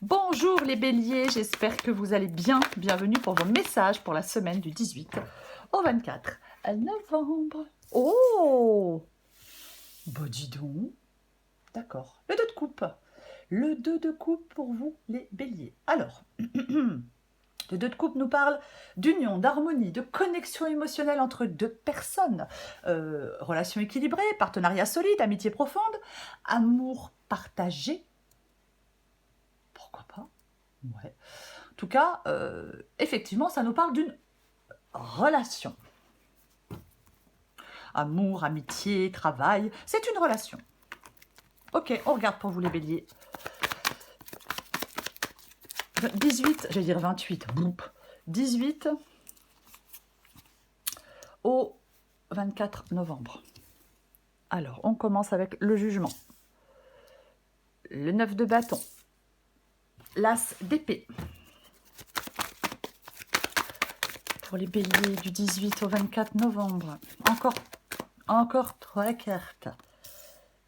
Bonjour les béliers, j'espère que vous allez bien. Bienvenue pour vos messages pour la semaine du 18 au 24 novembre. Oh, bah dis donc. D'accord. Le 2 de coupe. Le 2 de coupe pour vous les béliers. Alors, le 2 de coupe nous parle d'union, d'harmonie, de connexion émotionnelle entre deux personnes. Relation équilibrée, partenariat solide, amitié profonde, amour partagé. Pourquoi pas? Ouais. En tout cas, effectivement, ça nous parle d'une relation. Amour, amitié, travail, c'est une relation. Ok, on regarde pour vous les béliers. 18, j'allais dire 28, boum. 18 au 24 novembre. Alors, on commence avec le jugement. Le 9 de bâton. L'as d'épée. Pour les béliers du 18 au 24 novembre. Encore 3 cartes.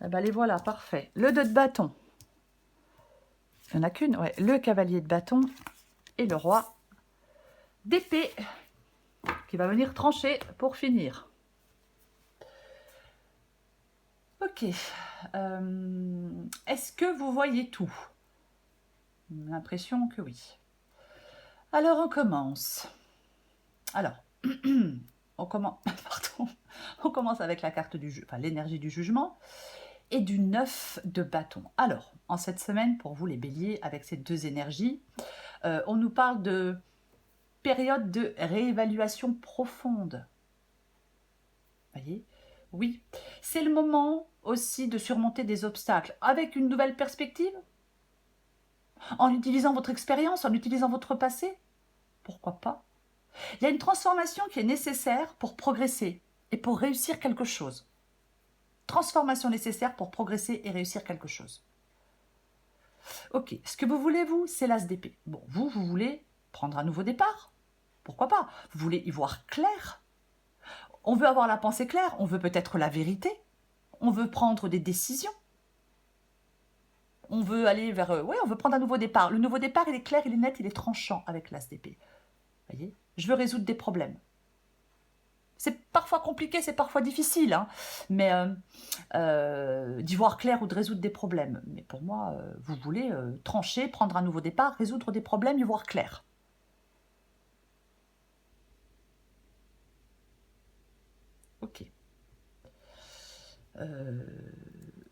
Eh ben, les voilà, parfait. Le 2 de bâton. Il n'y en a qu'une, ouais. Le cavalier de bâton et le roi d'épée qui va venir trancher pour finir. Ok. Est-ce que vous voyez tout? L'impression que oui. Alors on commence. Alors, on commence avec la carte du enfin, l'énergie du jugement et du 9 de bâton. Alors, en cette semaine, pour vous les béliers, avec ces deux énergies, on nous parle de période de réévaluation profonde. Voyez? Oui, c'est le moment aussi de surmonter des obstacles avec une nouvelle perspective, en utilisant votre expérience, en utilisant votre passé. Pourquoi pas? Il y a une transformation qui est nécessaire pour progresser et pour réussir quelque chose. Transformation nécessaire pour progresser et réussir quelque chose. Ok, ce que vous voulez, vous, c'est l'as d'épée. Bon, vous voulez prendre un nouveau départ. Pourquoi pas? Vous voulez y voir clair. On veut avoir la pensée claire, on veut peut-être la vérité. On veut prendre des décisions. On veut aller vers... oui, on veut prendre un nouveau départ. Le nouveau départ, il est clair, il est net, il est tranchant avec l'as d'épée. Voyez? Je veux résoudre des problèmes. C'est parfois compliqué, c'est parfois difficile, hein, mais d'y voir clair ou de résoudre des problèmes. Mais pour moi, vous voulez trancher, prendre un nouveau départ, résoudre des problèmes, y voir clair. Ok.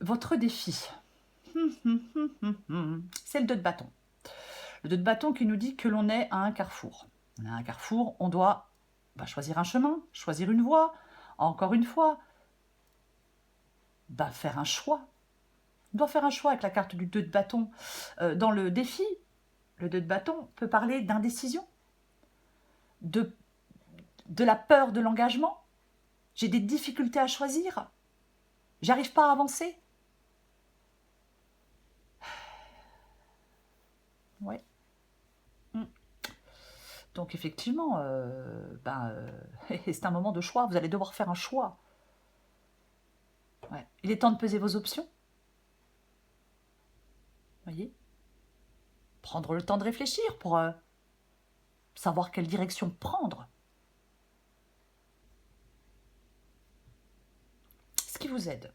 Votre défi, c'est le 2 de bâton. Le 2 de bâton qui nous dit que l'on est à un carrefour. On est à un carrefour, on doit choisir un chemin, choisir une voie, encore une fois, faire un choix. On doit faire un choix avec la carte du 2 de bâton. Dans le défi, le 2 de bâton peut parler d'indécision, de la peur de l'engagement. J'ai des difficultés à choisir. J'arrive pas à avancer. Ouais. Donc effectivement, c'est un moment de choix. Vous allez devoir faire un choix. Ouais. Il est temps de peser vos options. Voyez, prendre le temps de réfléchir pour savoir quelle direction prendre. Ce qui vous aide,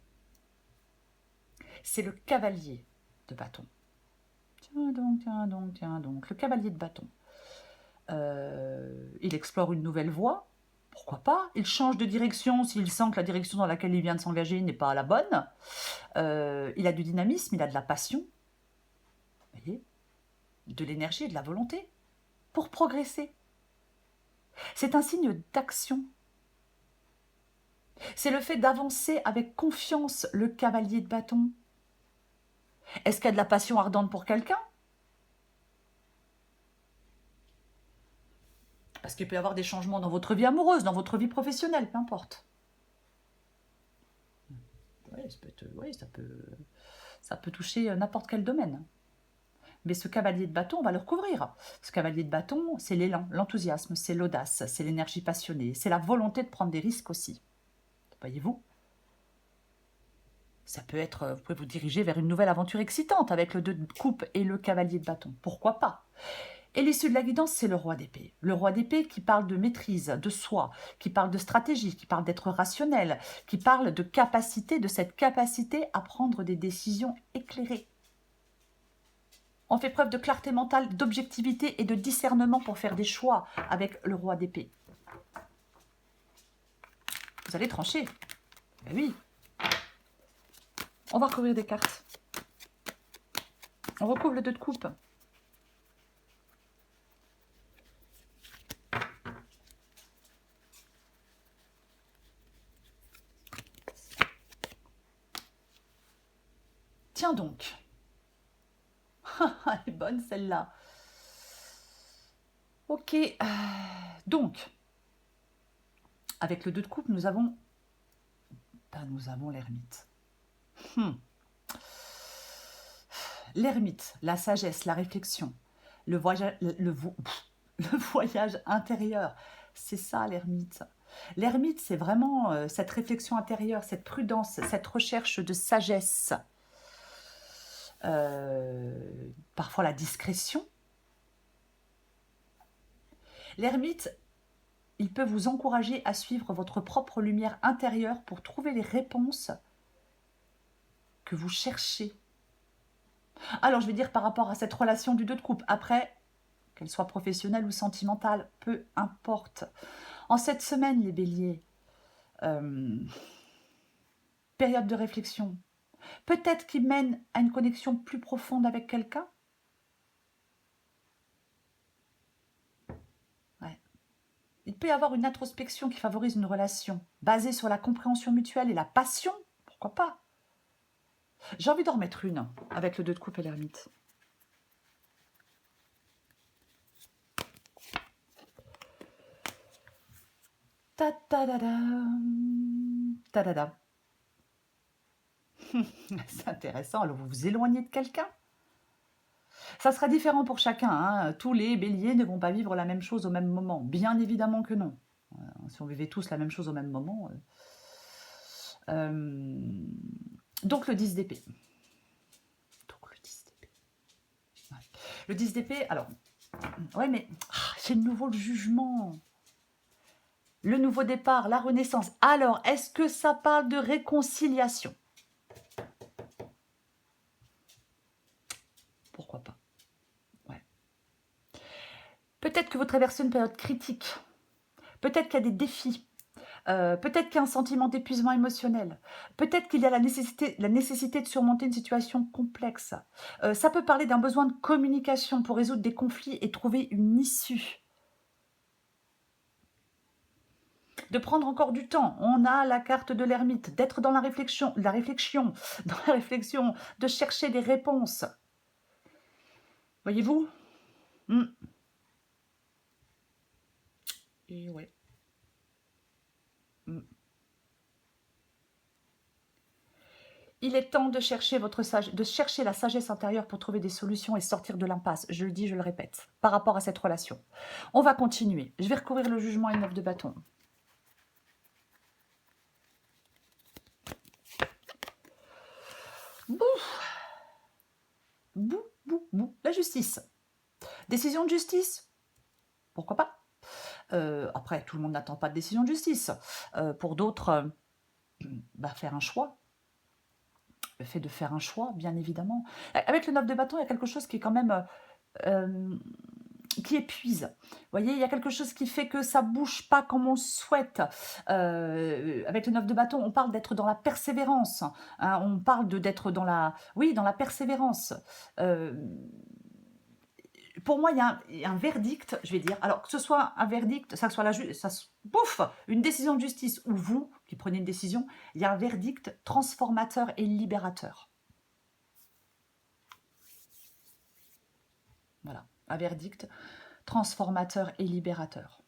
c'est le cavalier de bâton. Tiens donc, le cavalier de bâton. Il explore une nouvelle voie, pourquoi pas. Il change de direction s'il sent que la direction dans laquelle il vient de s'engager n'est pas la bonne. Il a du dynamisme, il a de la passion. Vous voyez, de l'énergie et de la volonté pour progresser. C'est un signe d'action. C'est le fait d'avancer avec confiance, le cavalier de bâton. Est-ce qu'il y a de la passion ardente pour quelqu'un? Parce qu'il peut y avoir des changements dans votre vie amoureuse, dans votre vie professionnelle, peu importe. Oui, ça peut toucher n'importe quel domaine. Mais ce cavalier de bâton, on va le recouvrir. Ce cavalier de bâton, c'est l'élan, l'enthousiasme, c'est l'audace, c'est l'énergie passionnée, c'est la volonté de prendre des risques aussi. Voyez-vous? Ça peut être, vous pouvez vous diriger vers une nouvelle aventure excitante avec le 2 de coupe et le cavalier de bâton. Pourquoi pas? Et l'issue de la guidance, c'est le roi d'épée. Le roi d'épée qui parle de maîtrise, de soi, qui parle de stratégie, qui parle d'être rationnel, qui parle de capacité, de cette capacité à prendre des décisions éclairées. On fait preuve de clarté mentale, d'objectivité et de discernement pour faire des choix avec le roi d'épée. Vous allez trancher. Ben oui. On va recouvrir des cartes. On recouvre le 2 de coupe. Tiens donc. Elle est bonne celle-là. Ok. Donc, avec le 2 de coupe, nous avons l'ermite. L'ermite, la sagesse, la réflexion, le voyage, le voyage intérieur. C'est ça l'ermite. L'ermite, c'est vraiment cette réflexion intérieure, cette prudence, cette recherche de sagesse. Parfois la discrétion. L'ermite, il peut vous encourager à suivre votre propre lumière intérieure pour trouver les réponses que vous cherchez. Alors, je vais dire par rapport à cette relation du 2 de coupe. Après, qu'elle soit professionnelle ou sentimentale, peu importe. En cette semaine, les béliers, période de réflexion, peut-être qui mène à une connexion plus profonde avec quelqu'un. Ouais. Il peut y avoir une introspection qui favorise une relation basée sur la compréhension mutuelle et la passion. Pourquoi pas? J'ai envie d'en remettre une avec le 2 de coupe et l'ermite. Ta-ta-da-da. Ta-da-da. C'est intéressant. Alors, vous vous éloignez de quelqu'un? Ça sera différent pour chacun. Hein. Tous les béliers ne vont pas vivre la même chose au même moment. Bien évidemment que non. Si on vivait tous la même chose au même moment. Donc, le 10 d'épée. Ouais. Le 10 d'épée, alors... Ouais, mais c'est de nouveau le jugement. Le nouveau départ, la renaissance. Alors, est-ce que ça parle de réconciliation? Pourquoi pas? Ouais. Peut-être que vous traversez une période critique. Peut-être qu'il y a des défis. Peut-être qu'il y a un sentiment d'épuisement émotionnel. Peut-être qu'il y a la nécessité de surmonter une situation complexe. Ça peut parler d'un besoin de communication pour résoudre des conflits et trouver une issue. De prendre encore du temps. On a la carte de l'ermite, d'être dans la réflexion, de chercher des réponses. Voyez-vous? Et ouais. Il est temps de chercher, la sagesse intérieure pour trouver des solutions et sortir de l'impasse. Je le dis, je le répète, par rapport à cette relation. On va continuer. Je vais recouvrir le jugement et le 9 de bâton. Bouh. La justice. Décision de justice? Pourquoi pas? Après, tout le monde n'attend pas de décision de justice. Pour d'autres, faire un choix. Le fait de faire un choix, bien évidemment. Avec le 9 de bâton, il y a quelque chose qui est quand même... qui épuise. Vous voyez, il y a quelque chose qui fait que ça bouge pas comme on le souhaite. Avec le 9 de bâton, on parle d'être dans la persévérance. Hein, on parle d'être dans la... Oui, dans la persévérance. Pour moi, il y a un verdict, je vais dire. Alors, que ce soit un verdict, ça soit une décision de justice, ou vous qui prenez une décision, il y a un verdict transformateur et libérateur. Voilà, un verdict transformateur et libérateur.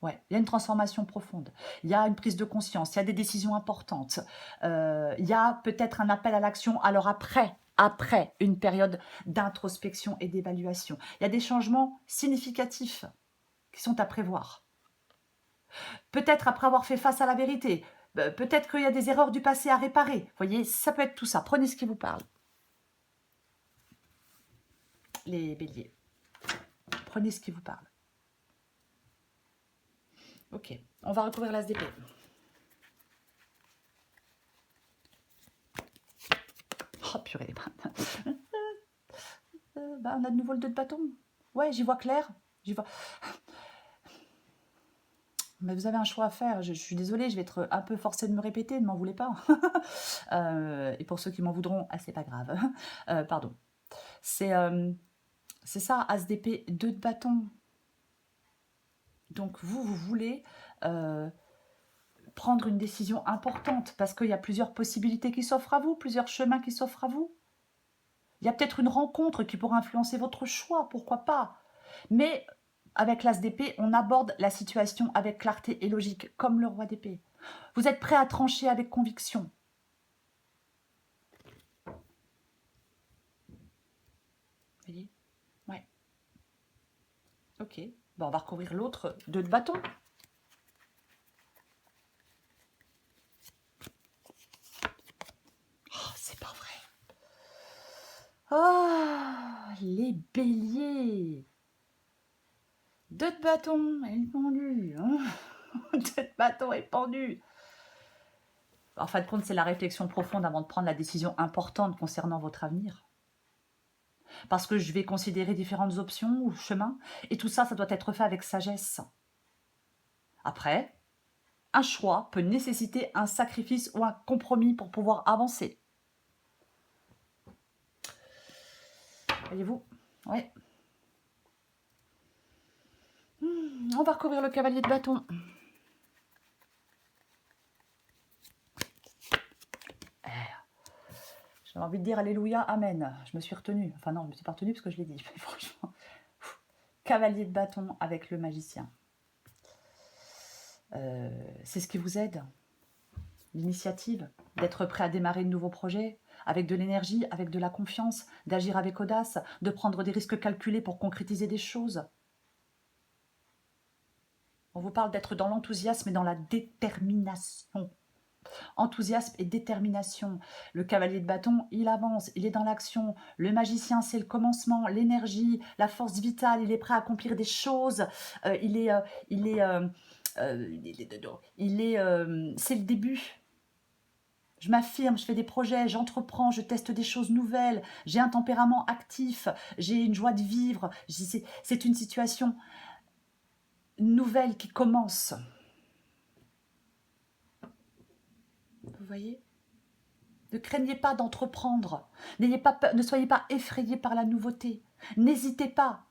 Ouais, il y a une transformation profonde, il y a une prise de conscience, il y a des décisions importantes, il y a peut-être un appel à l'action. Alors après une période d'introspection et d'évaluation, il y a des changements significatifs qui sont à prévoir. Peut-être après avoir fait face à la vérité, Peut-être qu'il y a des erreurs du passé à réparer. Vous voyez, ça peut être tout ça. Prenez ce qui vous parle. Les béliers. Prenez ce qui vous parle. Ok, on va recouvrir l'as d'épée. Oh purée. On a de nouveau le 2 de bâton. Ouais, j'y vois clair. J'y vois... Mais vous avez un choix à faire. Je suis désolée, je vais être un peu forcée de me répéter, ne m'en voulez pas. Et pour ceux qui m'en voudront, ah, c'est pas grave. Pardon. C'est ça, as d'épée, 2 de bâton. Donc vous voulez prendre une décision importante parce qu'il y a plusieurs possibilités qui s'offrent à vous, plusieurs chemins qui s'offrent à vous. Il y a peut-être une rencontre qui pourra influencer votre choix, pourquoi pas. Mais avec l'as d'épée, on aborde la situation avec clarté et logique, comme le roi d'épée. Vous êtes prêt à trancher avec conviction. Vous voyez? Ouais. Ok. Bon, on va recouvrir l'autre 2 de bâton. Oh, c'est pas vrai. Oh, les béliers. 2 de bâton et une pendule. Hein. 2 de bâton et pendule. En fin de compte, c'est la réflexion profonde avant de prendre la décision importante concernant votre avenir. Parce que je vais considérer différentes options ou chemins. Et tout ça, ça doit être fait avec sagesse. Après, un choix peut nécessiter un sacrifice ou un compromis pour pouvoir avancer. Voyez-vous? Oui. On va recouvrir le cavalier de bâton. J'ai envie de dire Alléluia, Amen. Je me suis retenue. Enfin non, je me suis pas retenue parce que je l'ai dit. Mais franchement, cavalier de bâton avec le magicien. C'est ce qui vous aide. L'initiative, d'être prêt à démarrer de nouveaux projets, avec de l'énergie, avec de la confiance, d'agir avec audace, de prendre des risques calculés pour concrétiser des choses. On vous parle d'être dans l'enthousiasme et dans la détermination. Enthousiasme et détermination. Le cavalier de bâton, il avance, il est dans l'action. Le magicien, c'est le commencement, l'énergie, la force vitale. Il est prêt à accomplir des choses. C'est le début. Je m'affirme, je fais des projets, j'entreprends, je teste des choses nouvelles. J'ai un tempérament actif, j'ai une joie de vivre. C'est une situation nouvelle qui commence. Vous voyez ? Ne craignez pas d'entreprendre. N'ayez pas peur, ne soyez pas effrayés par la nouveauté. N'hésitez pas.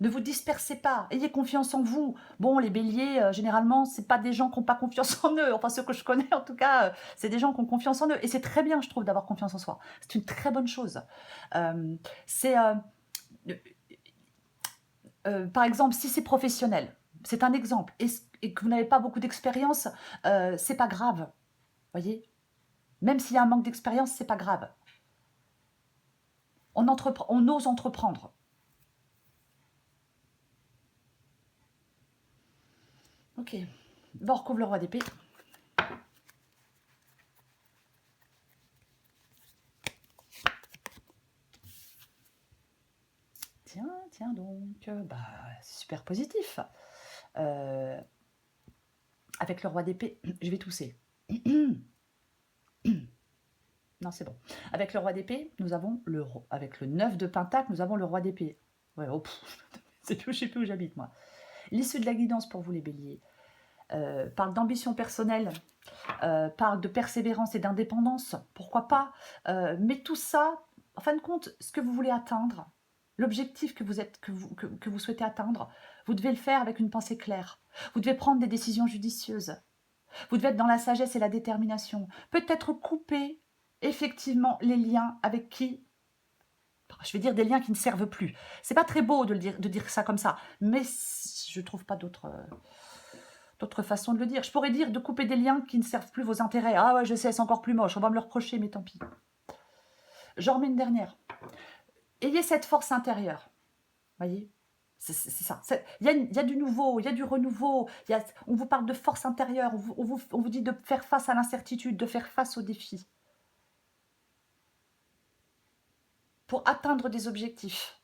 Ne vous dispersez pas. Ayez confiance en vous. Bon, les béliers, généralement, c'est pas des gens qui n'ont pas confiance en eux. Enfin, ceux que je connais, en tout cas, c'est des gens qui ont confiance en eux. Et c'est très bien, je trouve, d'avoir confiance en soi. C'est une très bonne chose. Par exemple, si c'est professionnel, c'est un exemple, et que vous n'avez pas beaucoup d'expérience, c'est pas grave. Voyez ? Même s'il y a un manque d'expérience, c'est pas grave. On ose entreprendre. Ok. Bon, on recouvre le roi d'épée. Tiens donc. Bah, c'est super positif. Avec le roi d'épée, je vais tousser. Non, c'est bon. Avec le roi d'épée, nous avons avec le 9 de pentacle, nous avons le roi d'épée. Ouais, oh, je sais plus où j'habite, moi. L'issue de la guidance pour vous, les béliers. Parle d'ambition personnelle, parle de persévérance et d'indépendance, pourquoi pas. Mais tout ça, en fin de compte, ce que vous voulez atteindre, l'objectif que vous souhaitez atteindre, vous devez le faire avec une pensée claire. Vous devez prendre des décisions judicieuses. Vous devez être dans la sagesse et la détermination. Peut-être couper effectivement les liens avec qui, je vais dire des liens qui ne servent plus. C'est pas très beau de dire ça comme ça, mais je trouve pas d'autre façon de le dire. Je pourrais dire de couper des liens qui ne servent plus vos intérêts. Ah ouais, je sais, c'est encore plus moche, on va me le reprocher, mais tant pis. J'en remets une dernière. Ayez cette force intérieure, voyez. C'est ça. Il y a du nouveau, il y a du renouveau. On vous parle de force intérieure. On vous dit de faire face à l'incertitude, de faire face aux défis. Pour atteindre des objectifs.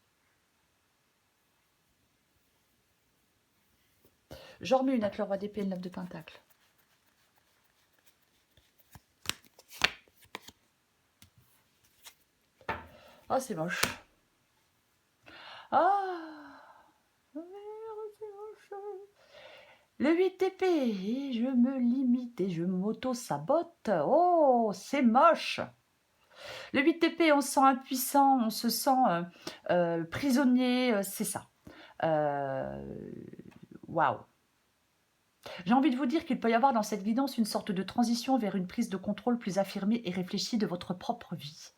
Je remets une avec le roi d'épée et le 9 de pentacle. Oh, c'est moche. Ah, c'est moche. Le 8 d'épée, je me limite et je m'auto-sabote. Oh, c'est moche. Le 8 d'épée, on se sent impuissant, on se sent prisonnier, c'est ça. Waouh. J'ai envie de vous dire qu'il peut y avoir dans cette guidance une sorte de transition vers une prise de contrôle plus affirmée et réfléchie de votre propre vie.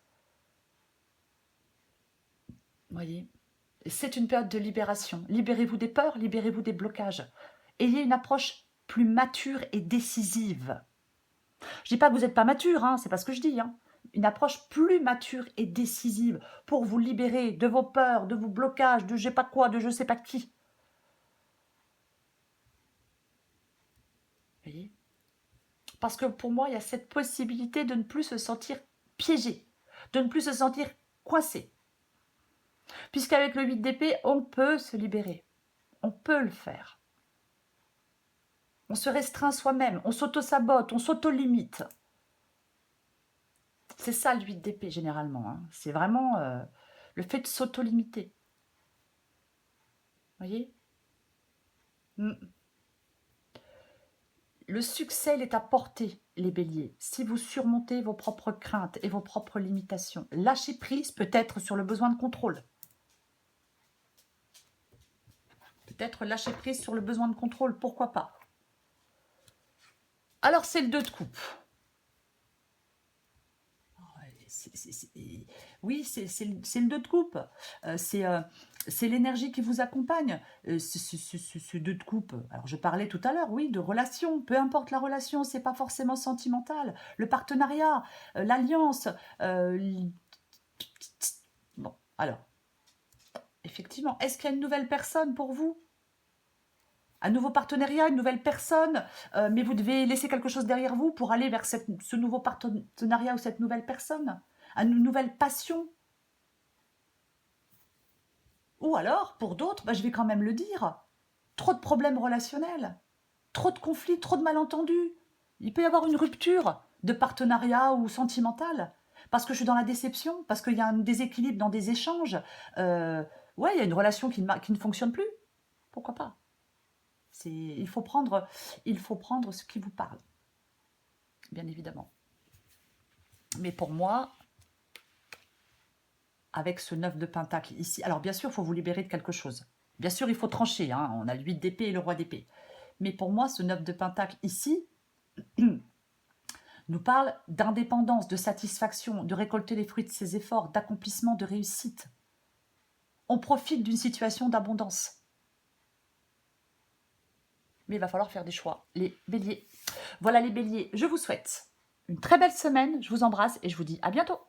Voyez, c'est une période de libération. Libérez-vous des peurs, libérez-vous des blocages. Ayez une approche plus mature et décisive. Je dis pas que vous n'êtes pas mature, hein, c'est pas ce que je dis. Hein. Une approche plus mature et décisive pour vous libérer de vos peurs, de vos blocages, de je sais pas quoi, de je sais pas qui. Vous voyez ? Parce que pour moi, il y a cette possibilité de ne plus se sentir piégé, de ne plus se sentir coincé. Puisqu'avec le 8 d'épée, on peut se libérer. On peut le faire. On se restreint soi-même, on s'auto-sabote, on s'auto-limite. C'est ça le 8 d'épée généralement. Hein. C'est vraiment le fait de s'auto-limiter. Vous voyez ? Le succès, il est à portée, les béliers, si vous surmontez vos propres craintes et vos propres limitations. Lâchez prise peut-être sur le besoin de contrôle. Peut-être lâcher prise sur le besoin de contrôle, pourquoi pas. Alors, c'est le 2 de coupe. Oui, c'est le 2 de coupe. C'est l'énergie qui vous accompagne. Ce 2 de coupe. Alors, je parlais tout à l'heure, oui, de relation. Peu importe la relation, c'est pas forcément sentimental. Le partenariat, l'alliance. Bon, alors, effectivement, est-ce qu'il y a une nouvelle personne pour vous ? Un nouveau partenariat, une nouvelle personne, mais vous devez laisser quelque chose derrière vous pour aller vers ce nouveau partenariat ou cette nouvelle personne, une nouvelle passion. Ou alors, pour d'autres, je vais quand même le dire, trop de problèmes relationnels, trop de conflits, trop de malentendus. Il peut y avoir une rupture de partenariat ou sentimental, parce que je suis dans la déception, parce qu'il y a un déséquilibre dans des échanges. Ouais, il y a une relation qui ne fonctionne plus. Pourquoi pas ? Il faut prendre ce qui vous parle, bien évidemment. Mais pour moi, avec ce 9 de pentacle ici, alors bien sûr, il faut vous libérer de quelque chose. Bien sûr, il faut trancher, hein, on a le 8 d'épée et le roi d'épée. Mais pour moi, ce 9 de pentacle ici nous parle d'indépendance, de satisfaction, de récolter les fruits de ses efforts, d'accomplissement, de réussite. On profite d'une situation d'abondance. Mais il va falloir faire des choix, les béliers. Voilà les béliers, je vous souhaite une très belle semaine, je vous embrasse et je vous dis à bientôt.